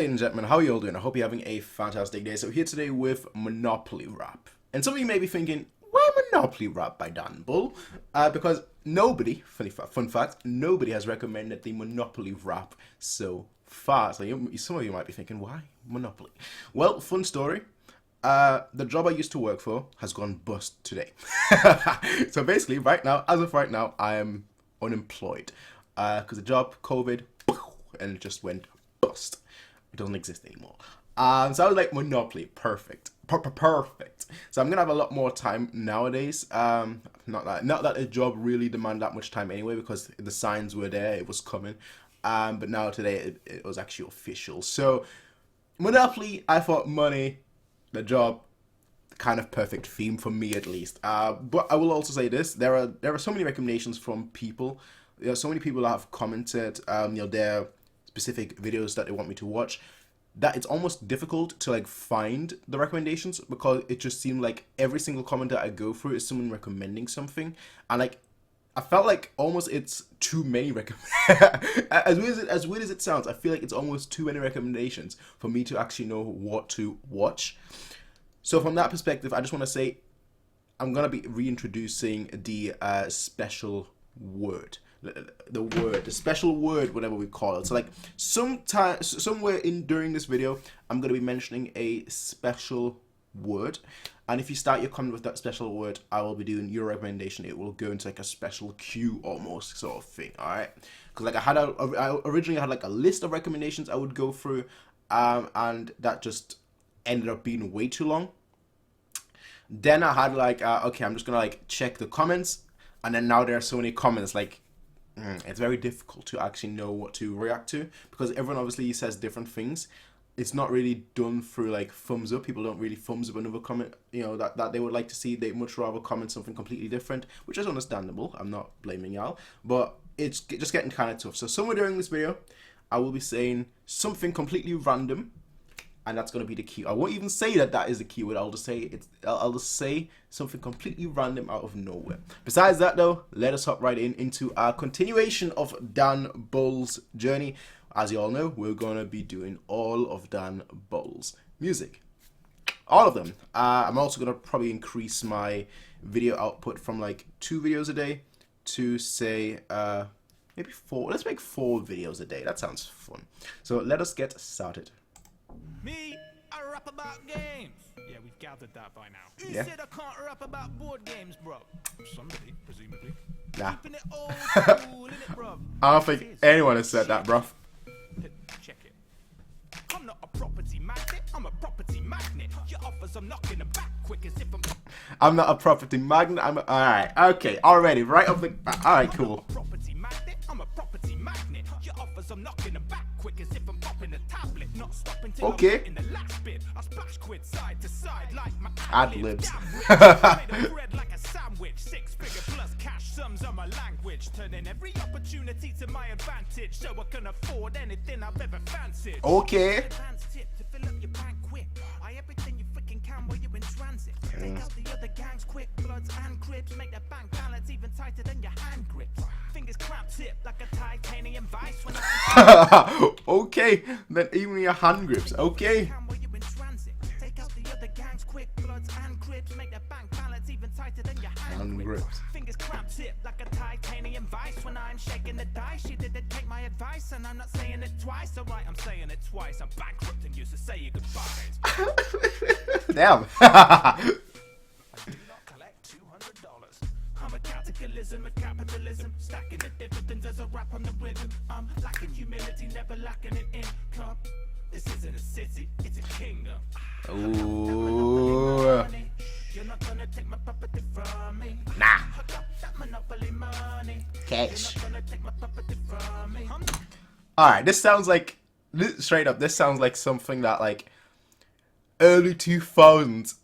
Ladies and gentlemen, how are you all doing? I hope you're having a fantastic day. So here today with Monopoly Rap. And some of you may be thinking, why Monopoly Rap by Dan Bull? Because nobody, fun fact, nobody has recommended the Monopoly Rap so far. So some of you might be thinking, why Monopoly? Well, fun story. The job I used to work for has gone bust today. So basically, as of right now, I am unemployed. Because the job, COVID, and it just went bust. It doesn't exist anymore. So I was like, Monopoly, perfect. Perfect. So I'm gonna have a lot more time nowadays. Not that the job really demanded that much time anyway, because the signs were there, it was coming. But now today it was actually official. So Monopoly, I thought money, the job, kind of perfect theme for me at least. But I will also say this: there are so many recommendations from people. There are so many people that have commented. Their specific videos that they want me to watch, that it's almost difficult to like find the recommendations, because it just seemed like every single comment that I go through is someone recommending something, and like I felt like almost it's too many as weird as it sounds, I feel like it's almost too many recommendations for me to actually know what to watch. So from that perspective, I just want to say I'm gonna be reintroducing the special word. The special word, whatever we call it. So like somewhere during this video, I'm going to be mentioning a special word, and if you start your comment with that special word, I will be doing your recommendation. It will go into like a special queue almost sort of thing. All right, because like I originally had like a list of recommendations I would go through, and that just ended up being way too long. Then I had like okay, I'm just gonna like check the comments, and then now there are so many comments, like it's very difficult to actually know what to react to, because everyone obviously says different things. It's not really done through like thumbs up. People don't really thumbs up another comment, that they would like to see. They much rather comment something completely different, which is understandable. I'm not blaming y'all, but it's just getting kind of tough. So somewhere during this video, I will be saying something completely random, and that's going to be the key. I won't even say that is the keyword. I'll just say something completely random out of nowhere. Besides that though, let us hop right into our continuation of Dan Bull's journey. As you all know, we're going to be doing all of Dan Bull's music. All of them. I'm also going to probably increase my video output from like 2 videos a day to say maybe 4. Let's make 4 videos a day. That sounds fun. So let us get started. Me, I rap about games. Yeah, we've gathered that by now. Who Yeah. said I can't rap about board games, bro? Somebody, presumably. Nah. Keeping it old school, innit, bro? I don't think anyone has said that, bruv. Check it. I'm not a property magnet, I'm a property magnet. Your offers, I'm knocking them back quick as if I'm not a property magnet. Alright, okay, already, right off the. Alright, cool. property magnet, I'm a property magnet. Your offers, I'm knocking them back quick as if I'm popping a tablet. Not stopping till Okay. I'm in the last bit. I splash quid side to side like my Ad-libs. bread like a sandwich. 6-figure plus cash sums on my language. Turning every opportunity to my advantage, so I can afford anything I've ever fancied. Okay. Advanced tip to fill up your bank quick. Buy everything you freaking can while you're in transit. Take out the other gangs quick, bloods and crips. Make that bank balance even tighter than your hand grips. Fingers clamped tip like a titanium vice when I Okay, then even your hand grips. Okay. can while you're in transit. Take out the other gangs quick, bloods and crips. Make that bank balance even tighter than your hand Hand grips. grips. Fingers clamped tip like a titanium vice when I'm shaking the dice. She didn't take my advice, and I'm not saying it twice. Alright, I'm saying it twice. I'm bankrupting you, so say your goodbyes. Damn. Do not collect $200. I'm a cataclysm, a capitalism, stacking the dividends as I rap on the rhythm. I'm lacking humility, never lacking an income. This isn't a city, it's a kingdom. Ooh. You're not gonna take my property from me. Nah. I got that monopoly money. Cash. You're not gonna take my property from me. Alright, this sounds like. Straight up, this sounds like something that like. Early 2000s.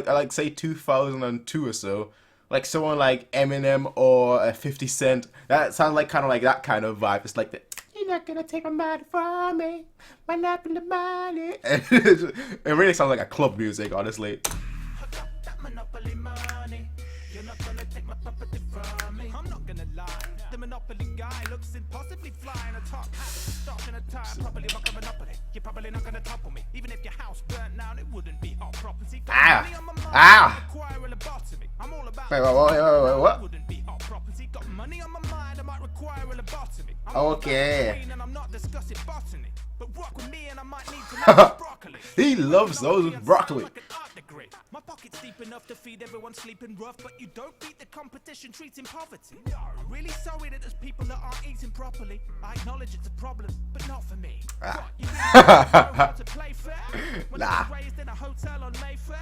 Like say 2002 or so. Like someone like Eminem or 50 Cent. That sounds like kind of like that kind of vibe. It's like the. You're not gonna take my money from me. My napping the money. It really sounds like a club music, honestly. I got that monopoly money. You're not gonna take my property from me. I'm not gonna lie, the Monopoly guy looks impossibly fly in a top hat, stock in a tie, properly rock a Monopoly. You're probably not gonna topple me. Even if your house burnt down, it wouldn't be hot property. Ah. Money on my mind, Ah. require a lobotomy. I'm all about Wait, what? wouldn't be hot property. Got money on my mind, I might require a lobotomy. I'm Okay. and I'm not discussing botany. But rock with me and I might need to love broccoli. He loves those broccoli. Like an art degree. My pocket's deep enough to feed everyone sleeping rough, but you don't beat the competition treating poverty. No, really sorry that there's people that aren't eating properly. I acknowledge it's a problem, but not for me. What, you really know how to play fair? When I was raised in a hotel on Mayfair,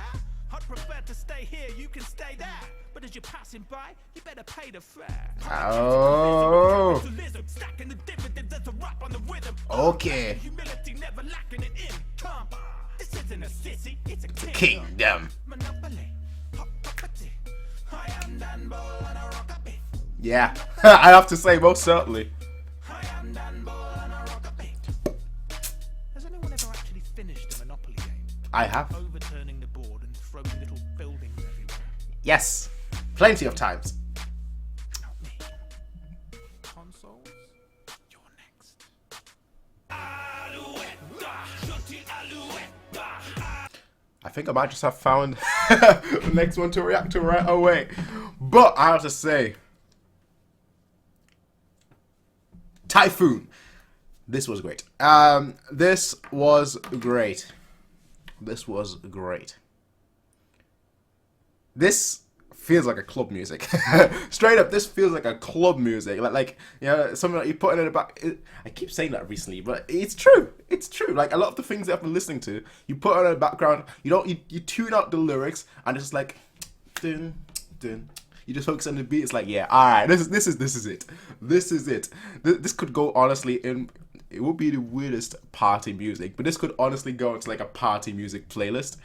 I'd prefer to stay here, you can stay there. But as you're passing by, you better pay the fare. Oh. Stacking the dividends as a rap on the rhythm. Okay. Humility never lacking in income. This isn't a sissy, it's a Kingdom. Monopoly, hot property. I am Dan Bull and I rock a bit. Yeah, I have to say, most certainly. I am Dan Bull and I rock a bit. Has anyone ever actually finished a Monopoly game? I have. Overturning the board and throwing little buildings everywhere. Yes, plenty of times. Not me. Consoles, you're next. I think I might just have found the next one to react to right away. But I have to say, Typhoon. This was great. This was great. This was great. This feels like a club music. Straight up, this feels like a club music. Like you know, something that you put in the back. I keep saying that recently, but it's true. It's true. Like a lot of the things that I've been listening to, you put on in the background. You tune out the lyrics, and it's like, dun dun. You just focus on the beat. It's like, yeah, all right. This is it. This is it. This could go honestly in. It would be the weirdest party music, but this could honestly go into like a party music playlist.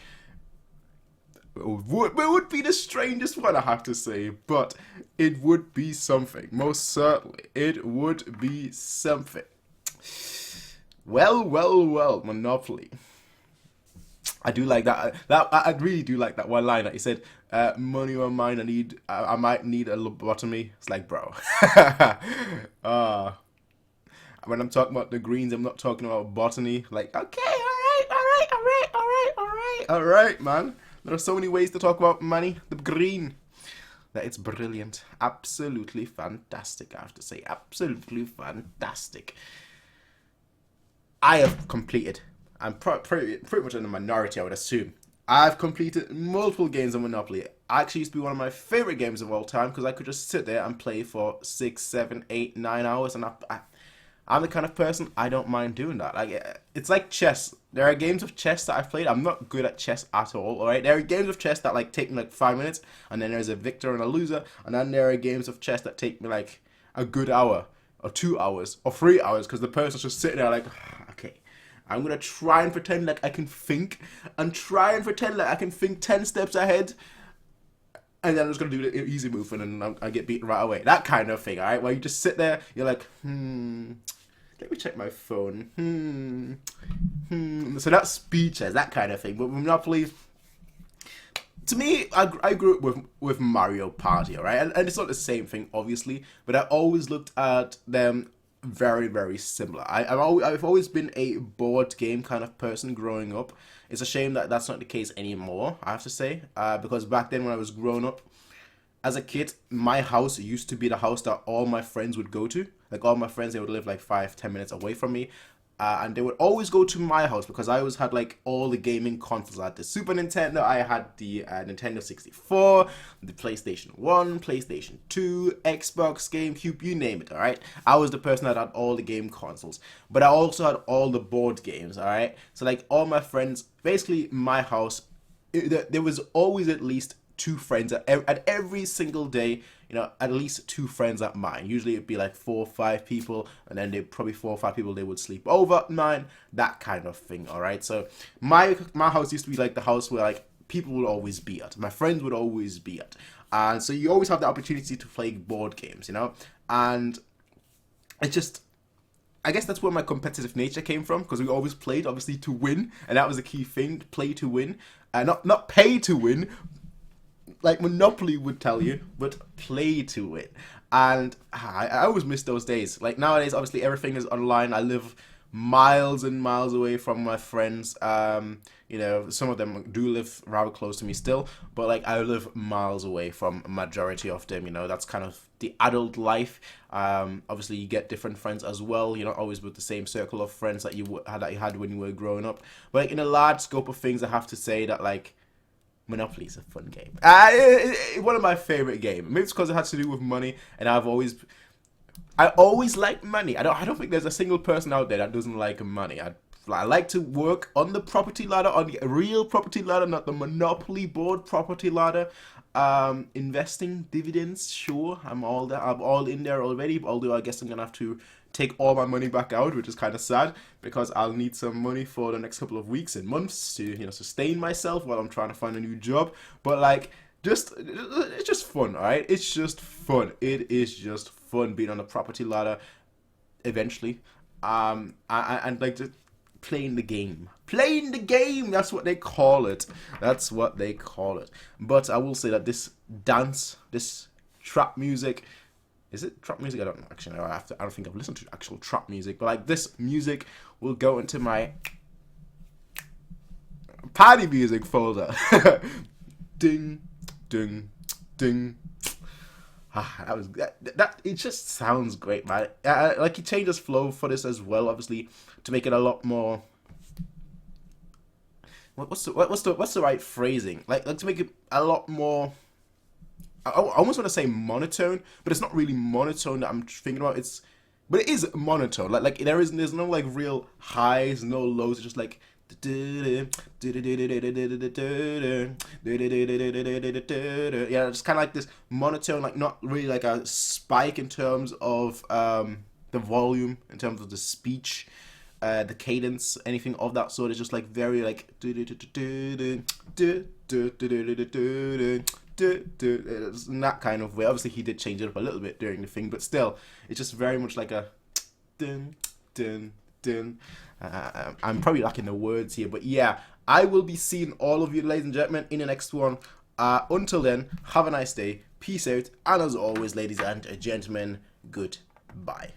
It would be the strangest one, I have to say, but it would be something. Most certainly, it would be something. Well, Monopoly. I do like that. I really do like that one line that he said, "Money on mine. I might need a lobotomy." It's like, bro. When I'm talking about the greens, I'm not talking about botany. Like, okay, all right, man. There are so many ways to talk about money. The green. That it's brilliant. Absolutely fantastic, I have to say. Absolutely fantastic. I have completed. I'm pretty much in the minority, I would assume. I've completed multiple games of Monopoly. It actually used to be one of my favorite games of all time because I could just sit there and play for 6, 7, 8, 9 hours, and I'm the kind of person, I don't mind doing that. Like, it's like chess. There are games of chess that I've played. I'm not good at chess at all, alright? There are games of chess that like take me like 5 minutes, and then there's a victor and a loser, and then there are games of chess that take me like a good hour, or 2 hours, or 3 hours, because the person's just sitting there like, okay, I'm gonna try and pretend like I can think, and try and pretend like I can think 10 steps ahead, and then I'm just gonna do the easy move, and then I get beaten right away. That kind of thing, alright? Where you just sit there, you're like, let me check my phone. So that's speeches, that kind of thing. But Monopoly, to me, I grew up with Mario Party, alright? And it's not the same thing, obviously, but I always looked at them very, very similar. I've always been a board game kind of person growing up. It's a shame that that's not the case anymore, I have to say, because back then when I was growing up, as a kid, my house used to be the house that all my friends would go to. Like, all my friends, they would live like 5-10 minutes away from me. And they would always go to my house because I always had like all the gaming consoles. I had the Super Nintendo, I had the Nintendo 64, the PlayStation 1, PlayStation 2, Xbox, GameCube, you name it, alright? I was the person that had all the game consoles. But I also had all the board games, alright? So like all my friends, basically my house, there was always at least 2 friends at every single day, you know, at least 2 friends at mine. Usually it'd be like 4 or 5 people, and then probably 4 or 5 people, they would sleep over at mine, that kind of thing, alright? So my house used to be like the house where like people would always be at. My friends would always be at. And so you always have the opportunity to play board games, you know? And it's just, I guess that's where my competitive nature came from, because we always played, obviously, to win, and that was the key thing, play to win. Not pay to win, like Monopoly would tell you, but play to it. And I always miss those days. Like nowadays, obviously everything is online. I live miles and miles away from my friends. Some of them do live rather close to me still, but like I live miles away from a majority of them. That's kind of the adult life. Obviously you get different friends as well. You're not always with the same circle of friends that you had when you were growing up. But like, in a large scope of things, I have to say that like Monopoly is a fun game. One of my favorite games. Maybe it's because it has to do with money, and I always like money. I don't think there's a single person out there that doesn't like money. I like to work on the property ladder, on the real property ladder, not the Monopoly board property ladder. Investing dividends, sure, I'm all in there already. Although I guess I'm gonna have to take all my money back out, which is kind of sad because I'll need some money for the next couple of weeks and months to sustain myself while I'm trying to find a new job. But like, it's just fun, alright? It's just fun. It is just fun being on the property ladder. Eventually, and like just playing the game. That's what they call it. But I will say that this trap music. Is it trap music? I don't know. Actually, I don't think I've listened to actual trap music. But like this music will go into my party music folder. Ding, ding, ding. That. It just sounds great, man. Like he changes flow for this as well, obviously, to make it a lot more. What's the right phrasing? Like to make it a lot more. I almost want to say monotone, but it's not really monotone that I'm thinking about. But it is monotone. Like there's no like real highs, no lows. It's just like yeah, it's kind of like this monotone, like not really like a spike in terms of the volume, in terms of the speech, the cadence, anything of that sort. It's just like very like it's in that kind of way. Obviously he did change it up a little bit during the thing, but still it's just very much like a dun dun dun. I'm probably lacking the words here, but yeah, I will be seeing all of you, ladies and gentlemen, in the next one. Until then, have a nice day, peace out, and as always, ladies and gentlemen, goodbye.